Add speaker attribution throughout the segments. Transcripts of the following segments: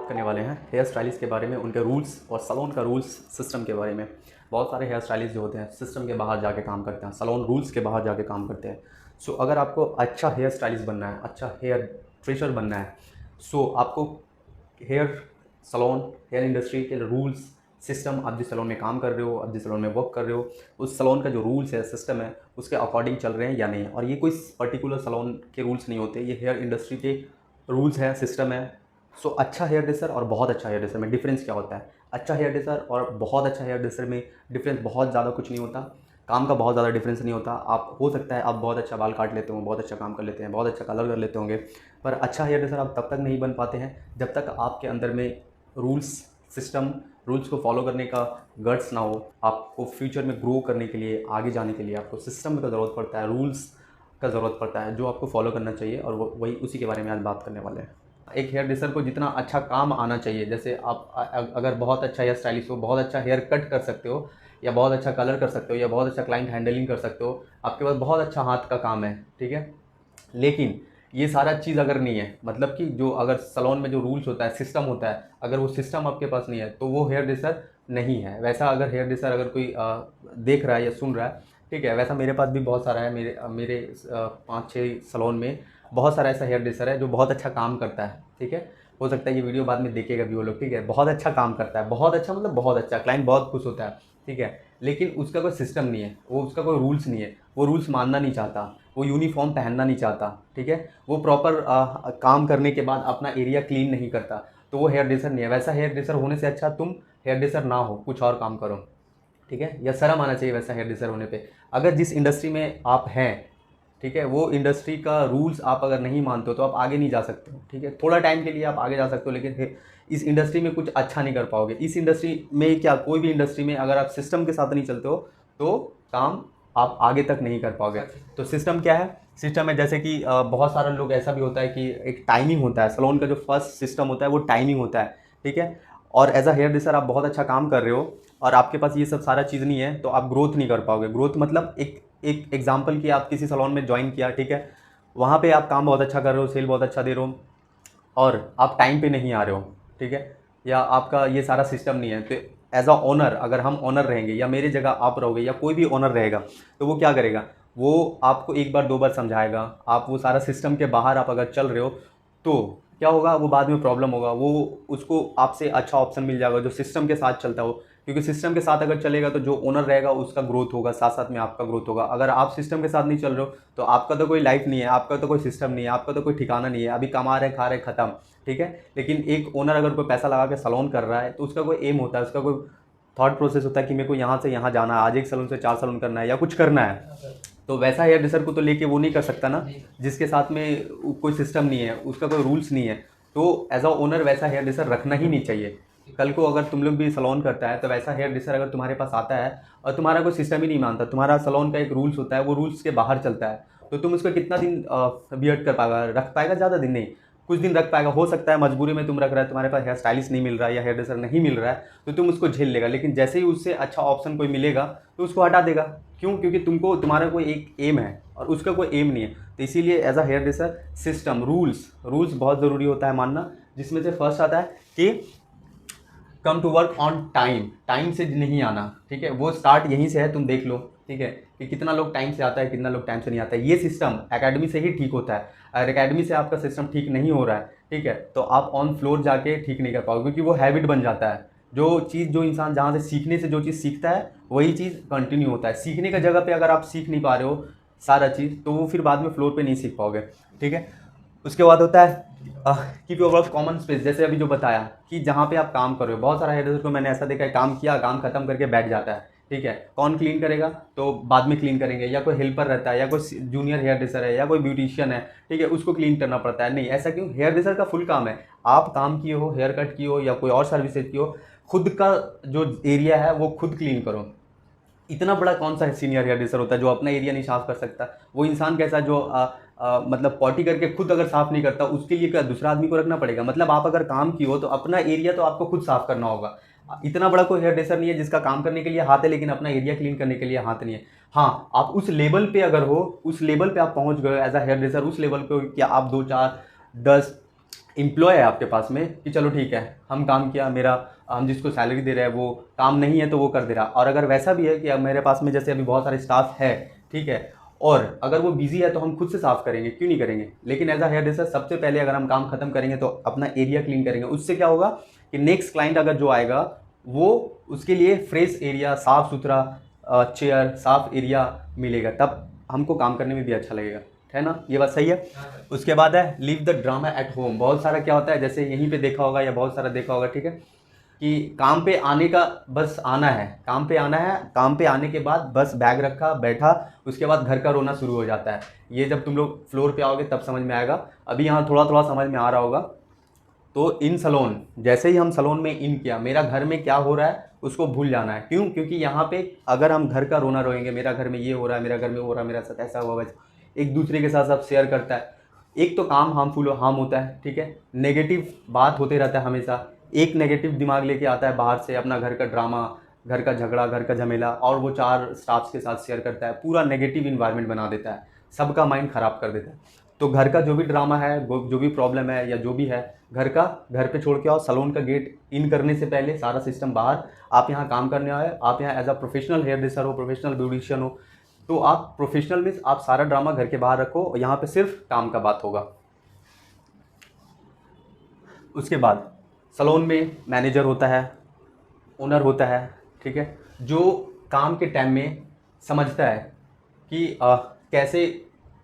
Speaker 1: बात करने वाले हैं हेयर स्टाइलिस्ट के बारे में, उनके रूल्स और सैलून का रूल्स सिस्टम के बारे में। बहुत सारे हेयर स्टाइलिस्ट जो होते हैं सिस्टम के बाहर जाके काम करते हैं, सैलून रूल्स के बाहर जाके काम करते हैं। सो अगर आपको अच्छा हेयर स्टाइलिस्ट बनना है, अच्छा हेयर ट्रेशर बनना है, सो आपको हेयर सैलून, हेयर इंडस्ट्री के रूल्स सिस्टम, आप जिस सैलून में काम कर रहे हो, आप जिस सैलून में वर्क कर रहे हो, उस सैलून का जो रूल्स है, सिस्टम है, उसके अकॉर्डिंग चल रहे हैं या नहीं। और ये कोई पर्टिकुलर सैलून के रूल्स नहीं होते, ये हेयर इंडस्ट्री के रूल्स हैं, सिस्टम है। सो अच्छा हेयर ड्रेसर और बहुत अच्छा हेयर ड्रेसर में डिफरेंस क्या होता है? अच्छा हेयर ड्रेसर और बहुत अच्छा हेयर ड्रेसर में डिफरेंस बहुत ज़्यादा कुछ नहीं होता, काम का बहुत ज़्यादा डिफरेंस नहीं होता। आप हो सकता है आप बहुत अच्छा बाल काट लेते हो, बहुत अच्छा काम कर लेते हैं, बहुत अच्छा कलर कर लेते होंगे, पर अच्छा हेयर ड्रेसर आप तब तक नहीं बन पाते हैं जब तक आपके अंदर में रूल्स सिस्टम, रूल्स को फॉलो करने का गट्स ना हो। आपको फ्यूचर में ग्रो करने के लिए, आगे जाने के लिए आपको सिस्टम का ज़रूरत पड़ता है, रूल्स का ज़रूरत पड़ता है जो आपको फॉलो करना चाहिए, और वही उसी के बारे में आज बात करने वाले हैं। एक हेयर ड्रेसर को जितना अच्छा काम आना चाहिए, जैसे आप अगर बहुत अच्छा हेयर स्टाइलिस्ट हो, बहुत अच्छा हेयर कट कर सकते हो, या बहुत अच्छा कलर कर सकते हो, या बहुत अच्छा क्लाइंट हैंडलिंग कर सकते हो, आपके पास बहुत अच्छा हाथ का काम है, ठीक है। लेकिन ये सारा चीज़ अगर नहीं है, मतलब कि जो अगर सैलून में जो रूल्स होता है, सिस्टम होता है, अगर वो सिस्टम आपके पास नहीं है तो वो हेयर ड्रेसर नहीं है। वैसा अगर हेयर ड्रेसर अगर कोई देख रहा है या सुन रहा है, ठीक है, वैसा मेरे पास भी बहुत सारा है। मेरे 5-6 सैलून में बहुत सारा ऐसा हेयर ड्रेसर है जो बहुत अच्छा काम करता है, ठीक है। हो सकता है ये वीडियो बाद में देखेगा भी वो लोग, ठीक है। बहुत अच्छा काम करता है, बहुत अच्छा मतलब बहुत अच्छा, क्लाइंट बहुत खुश होता है, ठीक है। लेकिन उसका कोई सिस्टम नहीं है, वो उसका कोई रूल्स नहीं है, वो रूल्स मानना नहीं चाहता, वो यूनिफॉर्म पहनना नहीं चाहता, ठीक है। वो प्रॉपर काम करने के बाद अपना एरिया क्लीन नहीं करता, तो वो हेयर ड्रेसर नहीं है। वैसा हेयर ड्रेसर होने से अच्छा तुम हेयर ड्रेसर ना हो, कुछ और काम करो, ठीक है। या शर्म आना चाहिए वैसा हेयर ड्रेसर होने पे। अगर जिस इंडस्ट्री में आप हैं, ठीक है, वो इंडस्ट्री का रूल्स आप अगर नहीं मानते हो तो आप आगे नहीं जा सकते हो, ठीक है। थोड़ा टाइम के लिए आप आगे जा सकते हो, लेकिन इस इंडस्ट्री में कुछ अच्छा नहीं कर पाओगे। इस इंडस्ट्री में क्या, कोई भी इंडस्ट्री में अगर आप सिस्टम के साथ नहीं चलते हो तो काम आप आगे तक नहीं कर पाओगे। तो सिस्टम क्या है? सिस्टम है जैसे कि बहुत सारे लोग, ऐसा भी होता है कि एक टाइमिंग होता है, सैलून का जो फर्स्ट सिस्टम होता है वो टाइमिंग होता है, ठीक है। और एज अ हेयर ड्रेसर आप बहुत अच्छा काम कर रहे हो और आपके पास ये सब सारा चीज़ नहीं है, तो आप ग्रोथ नहीं कर पाओगे। ग्रोथ मतलब एक एक एग्जांपल कि आप किसी सैलून में ज्वाइन किया, ठीक है, वहाँ पे आप काम बहुत अच्छा कर रहे हो, सेल बहुत अच्छा दे रहे हो, और आप टाइम पे नहीं आ रहे हो, ठीक है, या आपका ये सारा सिस्टम नहीं है, तो एज अ ओनर, अगर हम ओनर रहेंगे या मेरी जगह आप रहोगे या कोई भी ओनर रहेगा, तो वो क्या करेगा? वो आपको एक बार दो बार समझाएगा। आप वो सारा सिस्टम के बाहर आप अगर चल रहे हो तो क्या होगा, वो बाद में प्रॉब्लम होगा। वो उसको आपसे अच्छा ऑप्शन मिल जाएगा जो सिस्टम के साथ चलता हो, क्योंकि सिस्टम के साथ अगर चलेगा तो जो ओनर रहेगा उसका ग्रोथ होगा, साथ साथ में आपका ग्रोथ होगा। अगर आप सिस्टम के साथ नहीं चल रहे हो तो आपका तो कोई लाइफ नहीं है, आपका तो कोई सिस्टम नहीं है, आपका तो कोई ठिकाना नहीं है। अभी कमा रहे, खा रहे, खत्म, ठीक है। लेकिन एक ओनर अगर कोई पैसा लगा के सैलून कर रहा है तो उसका कोई एम होता है, उसका कोई थॉट प्रोसेस होता है कि मेरे को यहाँ से यहाँ जाना है, आज एक सैलून से 4 सैलून करना है या कुछ करना है। तो वैसा हेयर ड्रेसर को तो लेके वो नहीं कर सकता ना, जिसके साथ में कोई सिस्टम नहीं है, उसका कोई रूल्स नहीं है। तो एज अ ओनर वैसा हेयर ड्रेसर रखना ही नहीं चाहिए। कल को अगर तुम लोग भी सैलून करता है तो वैसा हेयर ड्रेसर अगर तुम्हारे पास आता है और तुम्हारा कोई सिस्टम ही नहीं मानता, तुम्हारा सैलून का एक रूल्स होता है, वो रूल्स के बाहर चलता है, तो तुम उसको कितना दिन बियर्ड कर पाएगा, रख पाएगा? ज़्यादा दिन नहीं, कुछ दिन रख पाएगा। हो सकता है मजबूरी में तुम रख रहा है, तुम्हारे पास हेयर स्टाइलिस्ट नहीं मिल रहा है या हेयर ड्रेसर नहीं मिल रहा है, तो तुम उसको झेल लेगा। लेकिन जैसे ही उससे अच्छा ऑप्शन कोई मिलेगा तो उसको हटा देगा। क्यों? क्योंकि तुमको, तुम्हारा कोई एक एम है और उसका कोई एम नहीं है। तो इसीलिए as a hairdresser system, rules बहुत ज़रूरी होता है मानना, जिसमें से फर्स्ट आता है कि come to work on time, time से नहीं आना, ठीक है। वो स्टार्ट यहीं से है, तुम देख लो, ठीक है, कि कितना लोग टाइम से आता है, कितना लोग टाइम से नहीं आता है। ये सिस्टम एकेडमी से ही ठीक होता है। अगर एकेडमी से आपका सिस्टम ठीक नहीं हो रहा है, ठीक है, तो आप ऑन फ्लोर जाके ठीक नहीं कर पाओगे, क्योंकि वो हैबिट बन जाता है। जो चीज़, जो इंसान जहाँ से सीखने से जो चीज़ सीखता है वही चीज़ कंटिन्यू होता है। सीखने का जगह पे अगर आप सीख नहीं पा रहे हो सारा चीज़, तो वो फिर बाद में फ्लोर पे नहीं सीख पाओगे, ठीक है। उसके बाद होता है keep your work common space, जैसे अभी जो बताया कि जहाँ पे आप काम कर रहे हो। बहुत सारा हेयर को मैंने ऐसा देखा है, काम किया, काम खत्म करके बैठ जाता है, ठीक है। कौन क्लीन करेगा? तो बाद में क्लीन करेंगे, या कोई हेल्पर रहता है, या कोई जूनियर हेयर ड्रेसर है, या कोई ब्यूटिशियन है, ठीक है, उसको क्लीन करना पड़ता है। नहीं, ऐसा क्यों? हेयर ड्रेसर का फुल काम है, आप काम किए हो, हेयर कट किए हो या कोई और सर्विसेज की हो, खुद का जो एरिया है वो खुद क्लीन करो। इतना बड़ा कौन सा सीनियर हेयर ड्रेसर होता है जो अपना एरिया नहीं साफ कर सकता? वो इंसान कैसा जो मतलब पॉटी करके खुद अगर साफ नहीं करता, उसके लिए क्या दूसरा आदमी को रखना पड़ेगा? मतलब आप अगर काम की हो तो अपना एरिया तो आपको खुद साफ करना होगा। इतना बड़ा कोई हेयर ड्रेसर नहीं है जिसका काम करने के लिए हाथ है लेकिन अपना एरिया क्लीन करने के लिए हाथ नहीं है। हाँ, आप उस लेवल पे अगर हो, उस लेवल पे आप पहुंच गए एज अ हेयर ड्रेसर, उस लेवल पे कि आप 2, 4, 10 एम्प्लॉय है आपके पास में कि चलो ठीक है हम काम किया, मेरा हम जिसको सैलरी दे रहे हैं वो काम नहीं है तो वो कर दे रहा। और अगर वैसा भी है कि अब मेरे पास में जैसे अभी बहुत सारे स्टाफ है, ठीक है, और अगर वो बिजी है तो हम खुद से साफ़ करेंगे, क्यों नहीं करेंगे। लेकिन एज अ हेयर ड्रेसर सबसे पहले अगर हम काम खत्म करेंगे तो अपना एरिया क्लीन करेंगे। उससे क्या होगा कि नेक्स्ट क्लाइंट अगर जो आएगा वो उसके लिए फ्रेश एरिया, साफ़ सुथरा चेयर, साफ़ एरिया मिलेगा, तब हमको काम करने में भी अच्छा लगेगा, है ना। ये बात सही है। उसके बाद है leave the drama at home. बहुत सारा क्या होता है, जैसे यहीं पे देखा होगा या बहुत सारा देखा होगा, ठीक है, कि काम पे आने का बस आना है, काम पे आना है, काम पे आने के बाद बस बैग रखा बैठा, उसके बाद घर का रोना शुरू हो जाता है। ये जब तुम लोग फ्लोर पे आओगे तब समझ में आएगा, अभी यहाँ थोड़ा थोड़ा समझ में आ रहा होगा। तो इन सलोन, जैसे ही हम सलोन में इन किया, मेरा घर में क्या हो रहा है उसको भूल जाना है। क्यों? क्योंकि यहाँ पे अगर हम घर का रोना रोएंगे, मेरा घर में ये हो रहा है, मेरा घर में वो हो रहा है, मेरा साथ ऐसा हुआ वैसा, एक दूसरे के साथ सब शेयर करता है, एक तो काम हार्म होता है, ठीक है, नेगेटिव बात होते रहता है हमेशा, एक नेगेटिव दिमाग लेके आता है बाहर से, अपना घर का ड्रामा, घर का झगड़ा, घर का झमेला, और वो 4 स्टाफ्स के साथ शेयर करता है, पूरा नेगेटिव इन्वायरमेंट बना देता है, सबका माइंड ख़राब कर देता है। तो घर का जो भी ड्रामा है, जो भी प्रॉब्लम है या जो भी है, घर का घर पे छोड़ के आओ। सलोन का गेट इन करने से पहले सारा सिस्टम बाहर, आप यहाँ काम करने आए, आप यहाँ as a professional hairdresser हो, प्रोफेशनल ब्यूटिशियन हो, तो आप प्रोफेशनल मीन्स आप सारा ड्रामा घर के बाहर रखो, यहाँ पे सिर्फ काम का बात होगा। उसके बाद सलोन में मैनेजर होता है, ओनर होता है, ठीक है, जो काम के टाइम में समझता है कि कैसे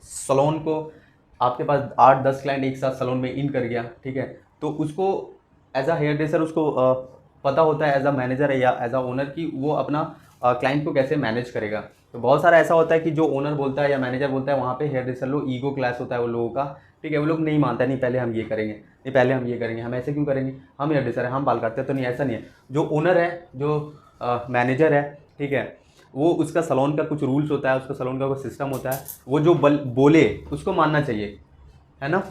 Speaker 1: सलोन को, आपके पास 8-10 क्लाइंट एक साथ सलोन में इन कर गया, ठीक है, तो उसको एज अ हेयर ड्रेसर उसको पता होता है एज अ मैनेजर या एज अ ओनर कि वो अपना क्लाइंट को कैसे मैनेज करेगा। तो बहुत सारा ऐसा होता है कि जो ओनर बोलता है या मैनेजर बोलता है, वहाँ पे हेयर ड्रेसर लोग ईगो क्लैश होता है वो लोगों का, ठीक है, वो लोग नहीं मानता, नहीं पहले हम ये करेंगे, नहीं पहले हम ये करेंगे, हम ऐसे क्यों करेंगे, हम हेयर ड्रेसर है, हम बाल काटते हैं, तो नहीं ऐसा नहीं है। जो ओनर है, जो मैनेजर है, ठीक है, वो उसका सलोन का कुछ रूल्स होता है, उसका सलोन का कुछ सिस्टम होता है, वो जो बोले उसको मानना चाहिए, है ना।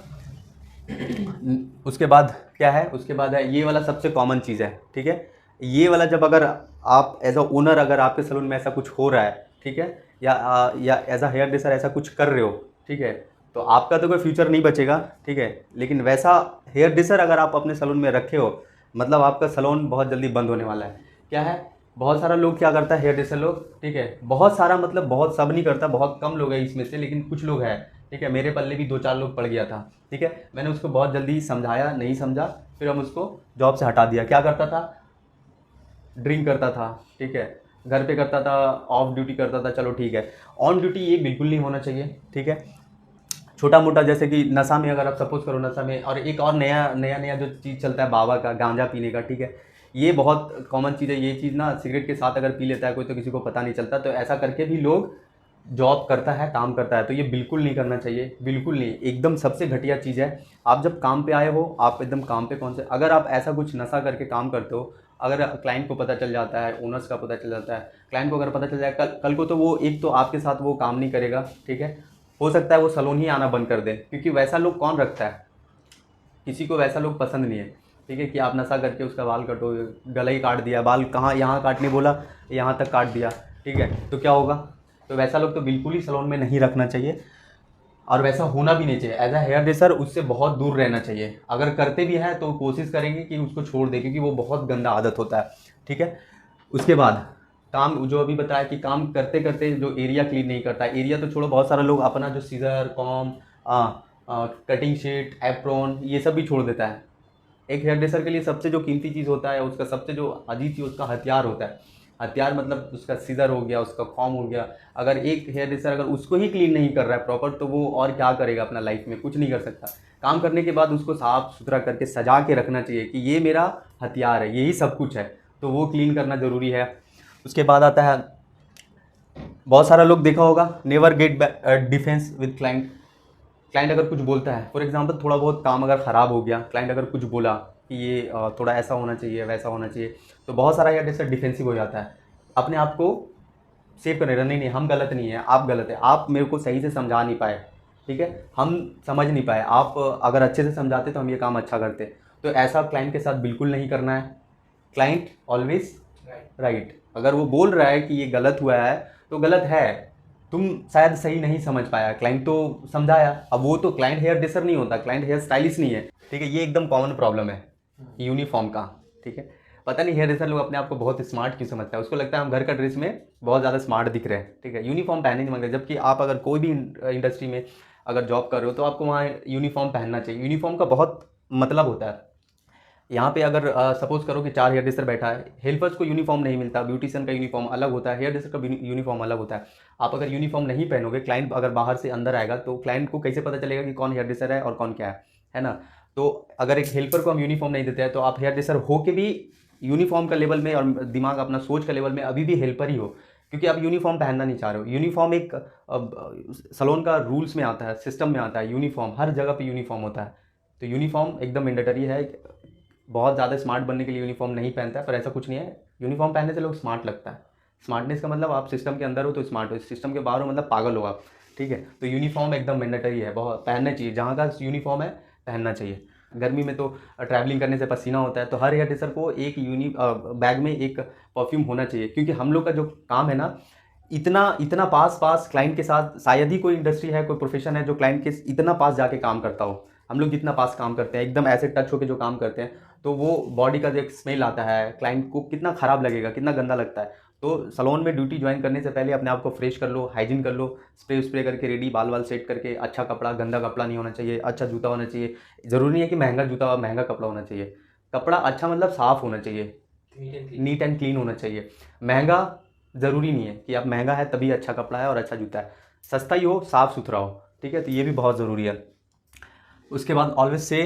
Speaker 1: उसके बाद क्या है, उसके बाद है ये वाला सबसे कॉमन चीज़ है, ठीक है, ये वाला जब अगर आप एज अ ओनर अगर आपके सलून में ऐसा कुछ हो रहा है, ठीक है, या एज अ हेयर ड्रेसर ऐसा कुछ कर रहे हो, ठीक है, तो आपका तो कोई फ्यूचर नहीं बचेगा, ठीक है, लेकिन वैसा हेयर ड्रेसर अगर आप अपने सलून में रखे हो, मतलब आपका सलून बहुत जल्दी बंद होने वाला है। क्या है, बहुत सारा लोग क्या करता है हेयर ड्रेसर लोग, ठीक है, बहुत सारा मतलब बहुत सब नहीं करता, बहुत कम लोग हैं इसमें से, लेकिन कुछ लोग हैं, ठीक है, मेरे पल्ले भी 2-4 लोग पड़ गया था, ठीक है, मैंने उसको बहुत जल्दी समझाया, नहीं समझा, फिर हम उसको जॉब से हटा दिया। क्या करता था, ड्रिंक करता था, ठीक है, घर पे करता था, ऑफ ड्यूटी करता था, चलो ठीक है, ऑन ड्यूटी ये बिल्कुल नहीं होना चाहिए, ठीक है। छोटा मोटा जैसे कि नशा में, अगर आप सपोज करो नशा में, और एक और नया जो चीज़ चलता है बाबा का, गांजा पीने का, ठीक है, ये बहुत कॉमन चीज़ है। ये चीज़ ना सिगरेट के साथ अगर पी लेता है कोई तो किसी को पता नहीं चलता, तो ऐसा करके भी लोग जॉब करता है, काम करता है, तो ये बिल्कुल नहीं करना चाहिए, बिल्कुल नहीं, एकदम सबसे घटिया चीज़ है। आप जब काम पे आए हो, आप एकदम काम पे कौन से, अगर आप ऐसा कुछ नशा करके काम करते हो, अगर क्लाइंट को पता चल जाता है, ओनर्स का पता चल जाता है, क्लाइंट को अगर पता चल जाए, कल को तो वो एक तो आपके साथ वो काम नहीं करेगा, ठीक है, हो सकता है वो सलोन ही आना बंद कर दे, क्योंकि वैसा लोग कौन रखता है, किसी को वैसा लोग पसंद नहीं है, ठीक है, कि आप नशा करके उसका बाल कटो, गला ही काट दिया, बाल कहाँ, यहाँ काटने बोला यहाँ तक काट दिया, ठीक है, तो क्या होगा। तो वैसा लोग तो बिल्कुल ही सलोन में नहीं रखना चाहिए, और वैसा होना भी नहीं चाहिए। एज अ हेयर ड्रेसर उससे बहुत दूर रहना चाहिए, अगर करते भी हैं तो कोशिश करेंगे कि उसको छोड़ दें, क्योंकि वो बहुत गंदा आदत होता है, ठीक है। उसके बाद काम, जो अभी बताया कि काम करते करते जो एरिया क्लीन नहीं करता, एरिया तो छोड़ो, बहुत सारे लोग अपना जो scissor, comb, cutting sheet, apron, ये सब भी छोड़ देता है। एक हेयर ड्रेसर के लिए सबसे जो कीमती चीज़ होता है, उसका सबसे जो अजीब चीज़ उसका हथियार होता है। हथियार मतलब उसका सीजर हो गया, उसका कॉम हो गया। अगर एक हेयर ड्रेसर अगर उसको ही क्लीन नहीं कर रहा है प्रॉपर, तो वो और क्या करेगा अपना लाइफ में, कुछ नहीं कर सकता। काम करने के बाद उसको साफ़ सुथरा करके सजा के रखना चाहिए कि ये मेरा हथियार है, यही सब कुछ है, तो वो क्लीन करना ज़रूरी है। उसके बाद आता है, बहुत सारा लोग देखा होगा, never get defence with client. Client अगर कुछ बोलता है, फॉर एग्जांपल थोड़ा बहुत काम अगर ख़राब हो गया, क्लाइंट अगर कुछ बोला कि ये थोड़ा ऐसा होना चाहिए, वैसा होना चाहिए, तो बहुत सारा हेयर ड्रेसर डिफेंसिव हो जाता है, अपने आप को सेव करने रहा, नहीं नहीं हम गलत नहीं है, आप गलत है, आप मेरे को सही से समझा नहीं पाए, ठीक है, हम समझ नहीं पाए, आप अगर अच्छे से समझाते तो हम ये काम अच्छा करते। तो ऐसा क्लाइंट के साथ बिल्कुल नहीं करना है। Client always right. अगर वो बोल रहा है कि ये गलत हुआ है तो गलत है, तुम शायद सही नहीं समझ पाया, क्लाइंट तो समझाया, अब वो तो क्लाइंट हेयर ड्रेसर नहीं होता, क्लाइंट हेयर स्टाइलिस्ट नहीं है, ठीक है। ये एकदम कॉमन प्रॉब्लम है यूनिफॉर्म का, ठीक है। पता नहीं हेयर ड्रेसर लोग अपने आप को बहुत स्मार्ट क्यों समझता है, उसको लगता है हम घर का ड्रेस में बहुत ज़्यादा स्मार्ट दिख रहे हैं, ठीक है। यूनिफॉर्म पहनने नहीं मांग रहे, जबकि आप अगर कोई भी इंडस्ट्री में अगर जॉब कर रहे हो तो आपको वहाँ यूनिफॉर्म पहनना चाहिए। यूनिफॉर्म का बहुत मतलब होता है। यहाँ पे अगर सपोज करो कि 4 हेयर ड्रेसर बैठा है, हेल्पर्स को यूनिफॉर्म नहीं मिलता, ब्यूटिशियन का यूनिफॉर्म अलग होता है, हेयर ड्रेसर का यूनिफॉर्म अलग होता है। आप अगर यूनिफॉर्म नहीं पहनोगे, क्लाइंट अगर बाहर से अंदर आएगा तो क्लाइंट को कैसे पता चलेगा कि कौन हेयर ड्रेसर है और कौन क्या है ना। तो अगर एक हेल्पर को हम यूनिफॉर्म नहीं देते हैं तो आप हेयर ड्रेसर हो के भी यूनिफॉर्म का लेवल में और दिमाग अपना सोच का लेवल में अभी भी हेल्पर ही हो, क्योंकि आप यूनिफॉर्म पहनना नहीं चाह रहे हो। यूनिफॉर्म एक सलोन का रूल्स में आता है, सिस्टम में आता है, यूनिफॉर्म हर जगह पे यूनिफॉर्म होता है। तो यूनिफॉर्म एकदम मैंडेटरी है। बहुत ज़्यादा स्मार्ट बनने के लिए यूनिफॉर्म नहीं पहनता है, पर ऐसा कुछ नहीं है, यूनिफॉर्म पहनने से लोग स्मार्ट लगता है। स्मार्टनेस का मतलब आप सिस्टम के अंदर हो तो स्मार्ट हो, सिस्टम के बाहर हो मतलब पागल हो आप, ठीक है। तो यूनिफॉर्म एकदम मैंडेटरी है, बहुत पहनना चाहिए, जहाँ का यूनिफॉर्म है पहनना चाहिए। गर्मी में तो ट्रैवलिंग करने से पसीना होता है, तो हर हेयर ड्रेसर को एक बैग में एक परफ्यूम होना चाहिए, क्योंकि हम लोग का जो काम है ना, इतना इतना पास पास क्लाइंट के साथ, शायद ही कोई इंडस्ट्री है, कोई प्रोफेशन है जो क्लाइंट के इतना पास जाके काम करता हो। हम लोग जितना पास काम करते हैं, एकदम ऐसे टच होके जो काम करते हैं, तो वो बॉडी का जो एक स्मेल आता है, क्लाइंट को कितना ख़राब लगेगा, कितना गंदा लगता है। तो सलोन में ड्यूटी ज्वाइन करने से पहले अपने आप को फ्रेश कर लो, हाइजीन कर लो, स्प्रे करके रेडी, बाल वाल सेट करके, अच्छा कपड़ा, गंदा कपड़ा नहीं होना चाहिए, अच्छा जूता होना चाहिए। ज़रूरी नहीं है कि महंगा जूता महंगा कपड़ा होना चाहिए, कपड़ा अच्छा मतलब साफ़ होना चाहिए, नीट एंड क्लीन होना चाहिए। महंगा ज़रूरी नहीं है कि आप महंगा है तभी अच्छा कपड़ा है और अच्छा जूता है, सस्ता ही हो, साफ़ सुथरा हो, ठीक है। तो ये भी बहुत ज़रूरी है। उसके बाद always say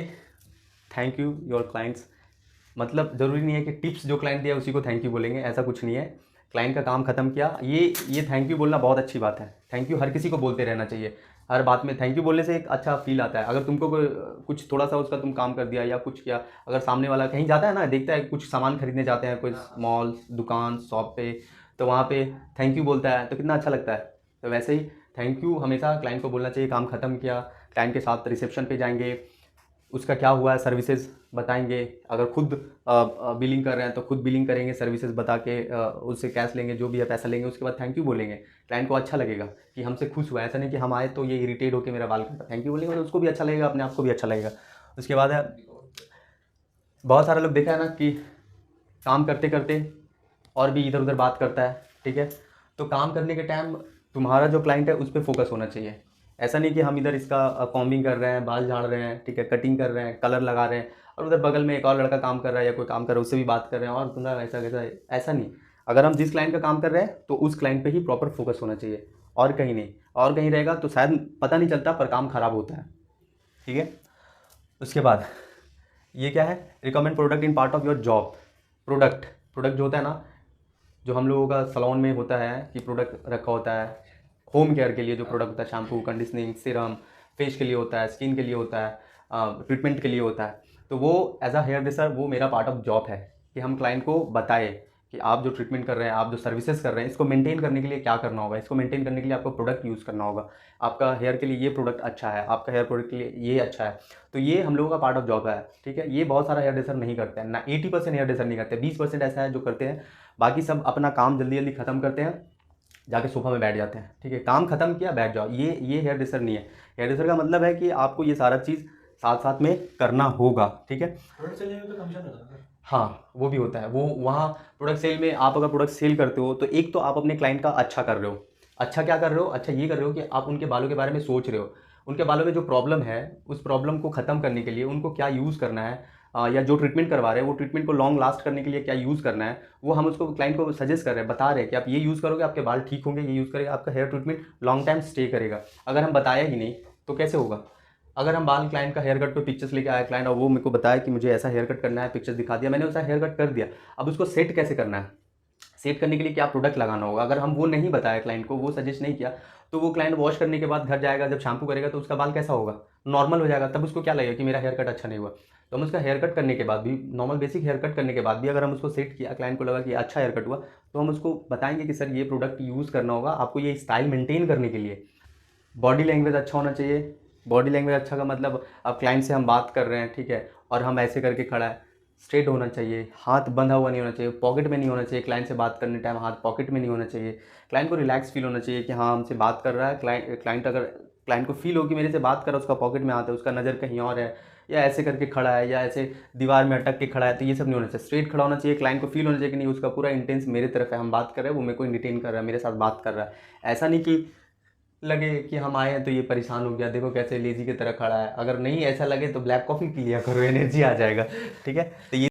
Speaker 1: thank you your clients, मतलब ज़रूरी नहीं है कि टिप्स जो क्लाइंट दिया उसी को थैंक यू बोलेंगे, ऐसा कुछ नहीं है। क्लाइंट का काम ख़त्म किया, ये थैंक यू बोलना बहुत अच्छी बात है। थैंक यू हर किसी को बोलते रहना चाहिए, हर बात में थैंक यू बोलने से एक अच्छा फील आता है। अगर तुमको कोई कुछ थोड़ा सा उसका तुम काम कर दिया या कुछ किया, अगर सामने वाला कहीं जाता है ना, देखता है कुछ सामान खरीदने जाते हैं कोई मॉल, दुकान, शॉप पे, तो वहाँ पे थैंक यू बोलता है तो कितना अच्छा लगता है। तो वैसे ही थैंक यू हमेशा क्लाइंट को बोलना चाहिए। काम ख़त्म किया, क्लाइंट के साथ रिसेप्शन पे जाएंगे, उसका क्या हुआ है सर्विसेज बताएंगे। अगर खुद बिलिंग कर रहे हैं तो खुद बिलिंग करेंगे, सर्विसेज बता के उससे कैश लेंगे, जो भी है पैसा लेंगे, उसके बाद थैंक यू बोलेंगे। क्लाइंट को अच्छा लगेगा कि हमसे खुश हुआ, ऐसा नहीं कि हम आए तो ये इरिटेट होकर मेरा बाल काटा, थैंक यू बोलेंगे तो उसको भी अच्छा लगेगा, अपने आप को भी अच्छा लगेगा। उसके बाद है, बहुत सारे लोग देखा है ना कि काम करते करते और भी इधर उधर बात करता है, ठीक है। तो काम करने के टाइम तुम्हारा जो क्लाइंट है उस पर फोकस होना चाहिए। ऐसा नहीं कि हम इधर इसका कॉम्बिंग कर रहे हैं, बाल झाड़ रहे हैं, ठीक है, कटिंग कर रहे हैं, कलर लगा रहे हैं, और उधर बगल में एक और लड़का काम कर रहा है या कोई काम कर रहा है उससे भी बात कर रहे हैं और तुम्हारा ऐसा कैसा है, ऐसा नहीं। अगर हम जिस क्लाइंट का काम कर रहे हैं तो उस क्लाइंट पे ही प्रॉपर फोकस होना चाहिए, और कहीं नहीं। और कहीं रहेगा तो शायद पता नहीं चलता पर काम ख़राब होता है, ठीक है। उसके बाद ये क्या है, recommend product in part of your job. Product product जो होता है ना, जो हम लोगों का सलोन में होता है कि प्रोडक्ट रखा होता है होम केयर के लिए, जो प्रोडक्ट होता है शैम्पू, कंडीशनिंग, सीरम, फेस के लिए होता है, स्किन के लिए होता है, ट्रीटमेंट के लिए होता है। तो वो एज अ हेयर ड्रेसर वो मेरा पार्ट ऑफ जॉब है कि हम क्लाइंट को बताए कि आप जो ट्रीटमेंट कर रहे हैं, आप जो सर्विसेज कर रहे हैं, इसको मेंटेन करने के लिए क्या करना होगा, इसको मेंटेन करने के लिए आपको प्रोडक्ट यूज़ करना होगा। आपका हेयर के लिए ये प्रोडक्ट अच्छा है, आपका हेयर प्रोडक्ट के लिए ये अच्छा है। तो ये हम लोगों का पार्ट ऑफ जॉब है, ठीक है। ये बहुत सारा हेयर ड्रेसर नहीं करते हैं ना, 80% हेयर ड्रेसर नहीं करते, 20% ऐसा है जो करते हैं। बाकी सब अपना काम जल्दी जल्दी ख़त्म करते हैं, जाके सोफा में बैठ जाते हैं, ठीक है। काम खत्म किया बैठ जाओ, ये हेयर ड्रेसर नहीं है। हेयर ड्रेसर का मतलब है कि आपको ये सारा चीज़ साथ साथ में करना होगा, ठीक है।
Speaker 2: प्रोडक्ट सेल में तो कमीशन होता है।
Speaker 1: हाँ वो भी होता है, वो वहाँ प्रोडक्ट सेल में आप अगर प्रोडक्ट सेल करते हो तो एक तो आप अपने क्लाइंट का अच्छा कर रहे हो। अच्छा क्या कर रहे हो, अच्छा ये कर रहे हो कि आप उनके बालों के बारे में सोच रहे हो, उनके बालों में जो प्रॉब्लम है उस प्रॉब्लम को ख़त्म करने के लिए उनको क्या यूज़ करना है, या जो ट्रीटमेंट करवा रहे हैं वो ट्रीटमेंट को लॉन्ग लास्ट करने के लिए क्या यूज़ करना है, वो हम उसको क्लाइंट को सजेस्ट कर रहे हैं, बता रहे हैं कि आप ये यूज़ करोगे आपके बाल ठीक होंगे, ये यूज़ करेगा आपका hair treatment long time stay करेगा। अगर हम बताया ही नहीं तो कैसे होगा। अगर हम बाल क्लाइंट का हेयर कट पे पिक्चर्स लेके आया क्लाइंट और वो मेरे को बताया कि मुझे ऐसा हेयर कट करना है, पिक्चर्स दिखा दिया, मैंने वैसा हेयर कट कर दिया, अब उसको सेट कैसे करना है, सेट करने के लिए क्या प्रोडक्ट लगाना होगा, अगर हम वो नहीं बताया क्लाइंट को, वो सजेस्ट नहीं किया, तो वो क्लाइंट वॉश करने के बाद घर जाएगा, जब शैम्पू करेगा तो उसका बाल कैसा होगा, नॉर्मल हो जाएगा। तब उसको क्या लगेगा कि मेरा हेयर कट अच्छा नहीं हुआ। तो हम उसका हेयर कट करने के बाद भी, नॉर्मल बेसिक हेयर कट करने के बाद भी अगर हम उसको सेट किया, क्लाइंट को लगा कि अच्छा हेयर कट हुआ, तो हम उसको बताएंगे कि सर ये प्रोडक्ट यूज़ करना होगा आपको ये स्टाइल मेंटेन करने के लिए। बॉडी लैंग्वेज अच्छा होना चाहिए। बॉडी लैंग्वेज अच्छा का मतलब अब क्लाइंट से हम बात कर रहे हैं, ठीक है, और हम ऐसे करके खड़ा है, स्ट्रेट होना चाहिए, हाथ बंधा हुआ नहीं होना चाहिए, पॉकेट में नहीं होना चाहिए, क्लाइंट से बात करने टाइम हाथ पॉकेट में नहीं होना चाहिए। क्लाइंट को रिलैक्स फील होना चाहिए कि हाँ हमसे बात कर रहा है। क्लाइंट अगर क्लाइंट को फील हो कि मेरे से बात कर रहा है, उसका पॉकेट में हाथ है, उसका नज़र कहीं और है, या ऐसे करके खड़ा है, या ऐसे दीवार में अटक के खड़ा है, तो ये सब नहीं होना चाहिए। स्ट्रेट खड़ा होना चाहिए, क्लाइंट को फील होना चाहिए कि नहीं उसका पूरा इंटेंस मेरे तरफ है, हम बात कर रहे हैं, वो मेरे को इंटरटेन कर रहा है, मेरे साथ बात कर रहा है। ऐसा नहीं कि लगे कि हम आए हैं तो ये परेशान हो गया, देखो कैसे लेजी की तरह खड़ा है। अगर नहीं ऐसा लगे तो ब्लैक कॉफ़ी पी लिया करो, एनर्जी आ जाएगा। ठीक है, तो ये